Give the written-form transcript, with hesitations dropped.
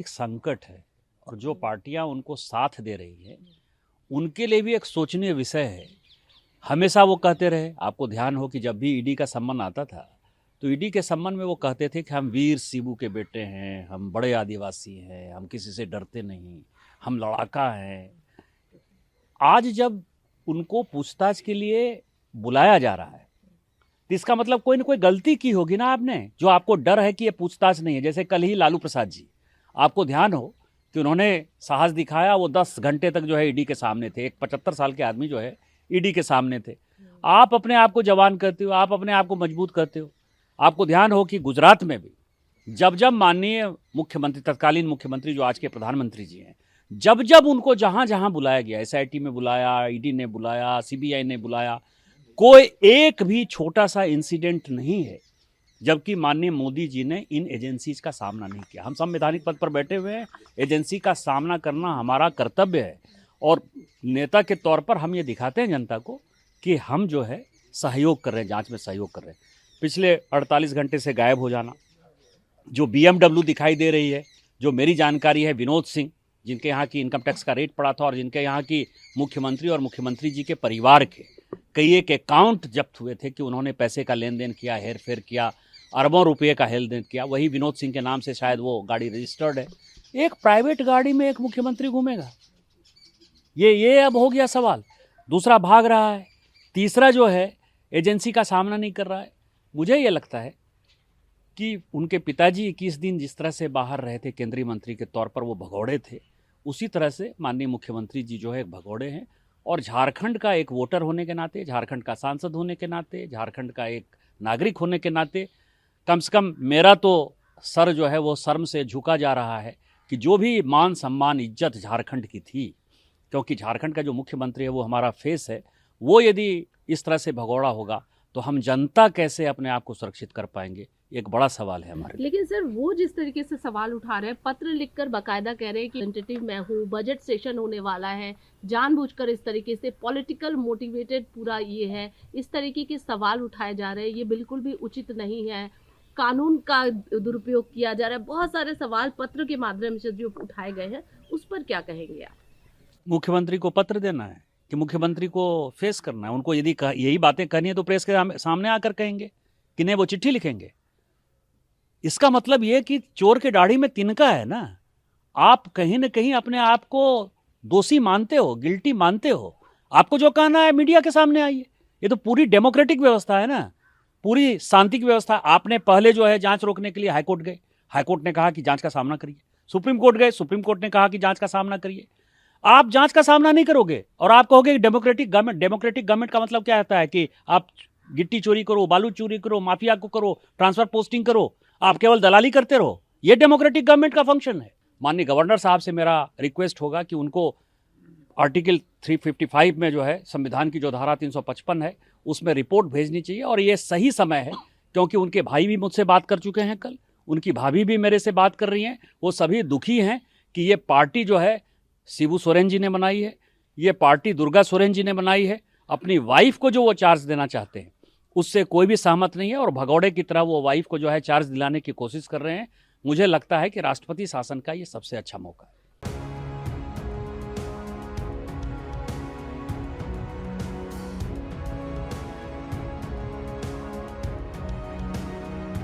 राजनीतिक संकट है और जो पार्टियां उनको साथ दे रही हैं उनके लिए भी एक सोचनीय विषय है। हमेशा वो कहते रहे, आपको ध्यान हो कि जब भी ईडी का सम्मन आता था तो ईडी के सम्मन में वो कहते थे कि हम वीर शिबू के बेटे हैं, हम बड़े आदिवासी हैं, हम किसी से डरते नहीं, हम लड़ाका हैं। आज जब उनको पूछताछ के लिए बुलाया जा रहा है तो इसका मतलब कोई ना कोई गलती की होगी ना आपने, जो आपको डर है कि ये पूछताछ नहीं है। जैसे कल ही लालू प्रसाद जी, आपको ध्यान हो कि उन्होंने साहस दिखाया, वो 10 घंटे तक जो है ईडी के सामने थे। एक 75 साल के आदमी जो है ईडी के सामने थे। आप अपने आप को जवान करते हो, आप अपने आप को मजबूत करते हो। आपको ध्यान हो कि गुजरात में भी जब जब माननीय मुख्यमंत्री, तत्कालीन मुख्यमंत्री जो आज के प्रधानमंत्री जी हैं, जब जब उनको जहां जहां बुलाया गया, एसआईटी में बुलाया, ईडी ने बुलाया, सीबीआई ने बुलाया, कोई एक भी छोटा सा इंसिडेंट नहीं है जबकि माननीय मोदी जी ने इन एजेंसीज का सामना नहीं किया। हम संवैधानिक पद पर बैठे हुए हैं, एजेंसी का सामना करना हमारा कर्तव्य है और नेता के तौर पर हम ये दिखाते हैं जनता को कि हम जो है सहयोग कर रहे हैं, जांच में सहयोग कर रहे हैं। पिछले 48 घंटे से गायब हो जाना, जो BMW दिखाई दे रही है, जो मेरी जानकारी है विनोद सिंह, जिनके यहाँ की इनकम टैक्स का रेट पड़ा था और जिनके यहाँ की मुख्यमंत्री और मुख्यमंत्री जी के परिवार के कई एक अकाउंट जब्त हुए थे कि उन्होंने पैसे का लेन देन किया, हेर फेर किया, अरबों रुपये का लेन देन किया। वही विनोद सिंह के नाम से शायद वो गाड़ी रजिस्टर्ड है। एक प्राइवेट गाड़ी में एक मुख्यमंत्री घूमेगा, ये अब हो गया सवाल। दूसरा भाग रहा है, तीसरा जो है एजेंसी का सामना नहीं कर रहा है। मुझे ये लगता है कि उनके पिताजी 21 दिन जिस तरह से बाहर रहे थे केंद्रीय मंत्री के तौर पर, वो भगौड़े थे, उसी तरह से माननीय मुख्यमंत्री जी जो है एक भगौड़े हैं। और झारखंड का एक वोटर होने के नाते, झारखंड का सांसद होने के नाते, झारखंड का एक नागरिक होने के नाते कम से कम मेरा तो सर जो है वो शर्म से झुका जा रहा है कि जो भी मान सम्मान इज्जत झारखंड की थी, क्योंकि झारखंड का जो मुख्यमंत्री है वो हमारा फेस है, वो यदि इस तरह से भगौड़ा होगा तो हम जनता कैसे अपने आप को सुरक्षित कर पाएंगे, एक बड़ा सवाल है हमारे। लेकिन सर वो जिस तरीके से सवाल उठा रहे हैं, पत्र लिखकर बाकायदा कह रहे हैं कि टेंटेटिव मैं हूँ, बजट सेशन होने वाला है, जानबूझकर इस तरीके से पॉलिटिकल मोटिवेटेड पूरा ये है, इस तरीके के सवाल उठाए जा रहे हैं, ये बिल्कुल भी उचित नहीं है, कानून का दुरुपयोग किया जा रहा है। बहुत सारे सवाल पत्र के माध्यम से जो उठाए गए हैं उस पर क्या कहेंगे आप? मुख्यमंत्री को पत्र देना है कि मुख्यमंत्री को फेस करना है। उनको यदि यही बातें कहनी है तो प्रेस के सामने आकर कहेंगे कि नहीं, वो चिट्ठी लिखेंगे। इसका मतलब ये कि चोर के दाढ़ी में तिनका है ना। आप कहीं ना कहीं अपने आप को दोषी मानते हो, गिल्टी मानते हो। आपको जो कहना है मीडिया के सामने आइए। ये तो पूरी डेमोक्रेटिक व्यवस्था है ना, पूरी शांति की व्यवस्था। आपने पहले जो है जांच रोकने के लिए हाईकोर्ट गए, हाईकोर्ट ने कहा कि जांच का सामना करिए। सुप्रीम कोर्ट गए, सुप्रीम कोर्ट ने कहा कि जांच का सामना करिए। आप जांच का सामना नहीं करोगे और आप कहोगे डेमोक्रेटिक गवर्नमेंट। डेमोक्रेटिक गवर्नमेंट का मतलब क्या होता है कि आप गिट्टी चोरी करो, बालू चोरी करो, माफिया को करो, ट्रांसफर पोस्टिंग करो, आप केवल दलाली करते रहो। ये डेमोक्रेटिक गवर्नमेंट का फंक्शन है। माननीय गवर्नर साहब से मेरा रिक्वेस्ट होगा कि उनको आर्टिकल 355 में जो है संविधान की जो धारा 355 है उसमें रिपोर्ट भेजनी चाहिए। और ये सही समय है क्योंकि उनके भाई भी मुझसे बात कर चुके हैं, कल उनकी भाभी भी मेरे से बात कर रही हैं। वो सभी दुखी हैं कि ये पार्टी जो है शिबू सोरेन जी ने बनाई है, ये पार्टी दुर्गा सोरेन जी ने बनाई है। अपनी वाइफ को जो वो चार्ज देना चाहते हैं उससे कोई भी सहमत नहीं है और भगौड़े की तरह वो वाइफ को जो है चार्ज दिलाने की कोशिश कर रहे हैं। मुझे लगता है कि राष्ट्रपति शासन का ये सबसे अच्छा मौका है।